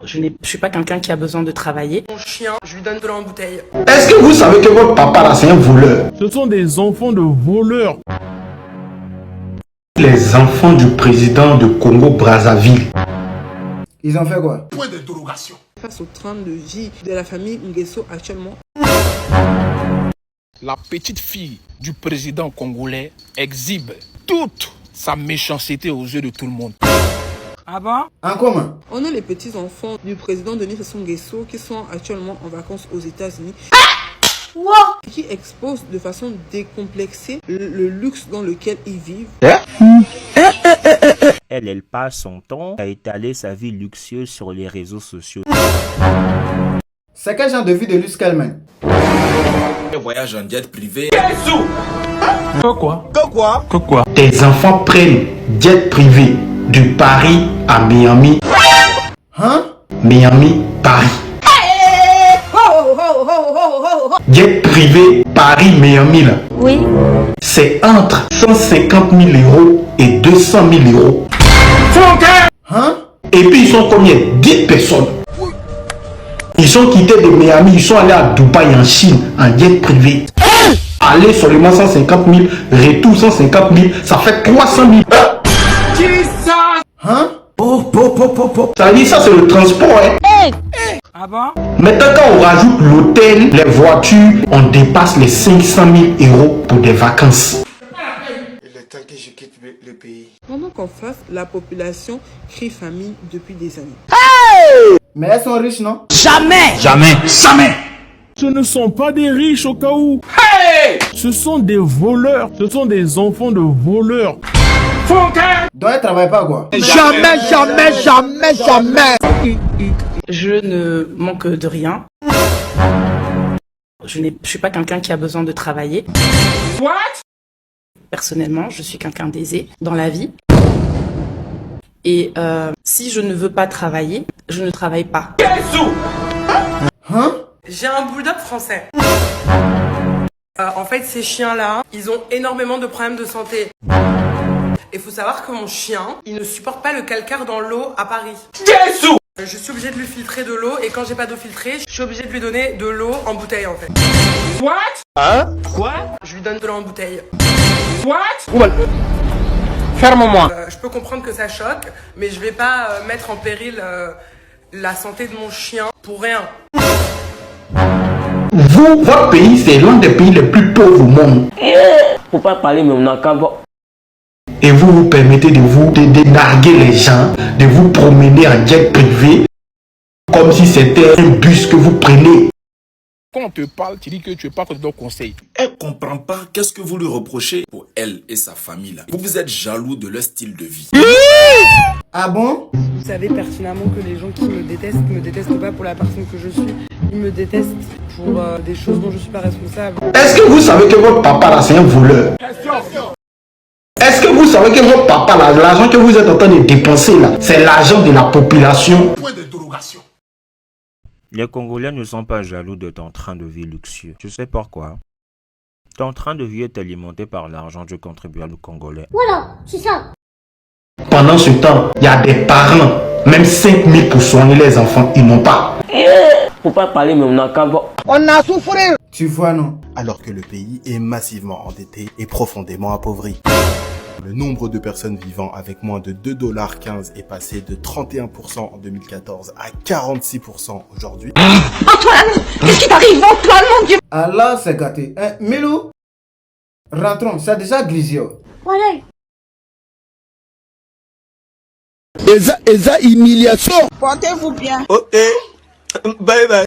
Je suis pas quelqu'un qui a besoin de travailler. Mon chien, je lui donne de l'eau en bouteille. Est-ce que vous savez que votre papa là, c'est un voleur? Ce sont des enfants de voleurs. Les enfants du président de Congo-Brazzaville. Ils ont fait quoi? Point d'interrogation. Face au train de vie de la famille Nguesso actuellement. La petite fille du président congolais exhibe toute sa méchanceté aux yeux de tout le monde. Ah bon? En commun? On a les petits-enfants du président Denis Sassou Nguesso qui sont actuellement en vacances aux États-Unis. Qui exposent de façon décomplexée le luxe dans lequel ils vivent. Elle passe son temps à étaler sa vie luxueuse sur les réseaux sociaux. C'est quel genre de vie de luxe qu'elle mène? Un voyage en jet privé. Quoi? Tes enfants prennent jet privé de Paris à Miami. Hein? Miami, Paris. Jet privé Paris-Miami là. Oui. C'est entre 150 000 euros et 200 000 euros. Hein? Et puis ils sont combien? 10 personnes. Ils sont quittés de Miami, ils sont allés à Dubaï en Chine en jet privé. Aller seulement 150 000, retour 150 000, ça fait 300 000. Hein? Ça dit ça c'est le transport hein. Ah bon? Maintenant quand on rajoute l'hôtel, les voitures, on dépasse les 500 000 euros pour des vacances. Il est temps que je quitte le pays. Pendant qu'en face, la population crie famine depuis des années. Mais elles sont riches, non? Jamais. Ce ne sont pas des riches au cas où. Ce sont des voleurs. Ce sont des enfants de voleurs. Donc elles travaillent pas quoi? Je ne manque de rien. Je suis pas quelqu'un qui a besoin de travailler. Personnellement, je suis quelqu'un d'aisé dans la vie. Et si je ne veux pas travailler, je ne travaille pas. Hein? J'ai un bulldog français. En fait, ces chiens-là, ils ont énormément de problèmes de santé. Il faut savoir que mon chien, il ne supporte pas le calcaire dans l'eau à Paris. Je suis obligée de lui filtrer de l'eau et quand j'ai pas d'eau filtrée, je suis obligée de lui donner de l'eau en bouteille en fait. Quoi? Je lui donne de l'eau en bouteille. Ferme-moi. Je peux comprendre que ça choque, mais je vais pas mettre en péril la santé de mon chien pour rien. Vous, votre pays, c'est l'un des pays les plus pauvres au monde. Faut pas parler, mais on a qu'à voir. Et vous vous permettez de narguer les gens, de vous promener en jet privé, comme si c'était un bus que vous prenez. Quand on te parle, tu dis que tu es pas contre ton conseil. Elle comprend pas qu'est-ce que vous lui reprochez pour elle et sa famille là. Vous êtes jaloux de leur style de vie. Ah bon? Vous savez pertinemment que les gens qui me détestent pas pour la personne que je suis. Ils me détestent pour des choses dont je suis pas responsable. Est-ce que vous savez que votre papa là, c'est un voleur? Est-ce que vous savez que votre papa là, l'argent que vous êtes en train de dépenser là, c'est l'argent de la population? Point d'interrogation. Les Congolais ne sont pas jaloux de ton train de vie luxueux. Tu sais pourquoi? Ton train de vie est alimenté par l'argent du contribuable congolais. Voilà, c'est ça. Pendant ce temps, il y a des parents, même 5 000 pour soigner les enfants, ils n'ont pas. Faut pas parler, mais on a qu'à voir. Tu vois, non? Alors que le pays est massivement endetté et profondément appauvri. Le nombre de personnes vivant avec moins de 2,15 $ est passé de 31% en 2014 à 46% aujourd'hui. Antoine, qu'est-ce qui t'arrive, Antoine, mon Dieu? Allah, c'est gâté. Hein, Milou? Rentrons, c'est déjà glissé. Voilà. Eza humiliation. Portez-vous bien. Ok. Bye bye.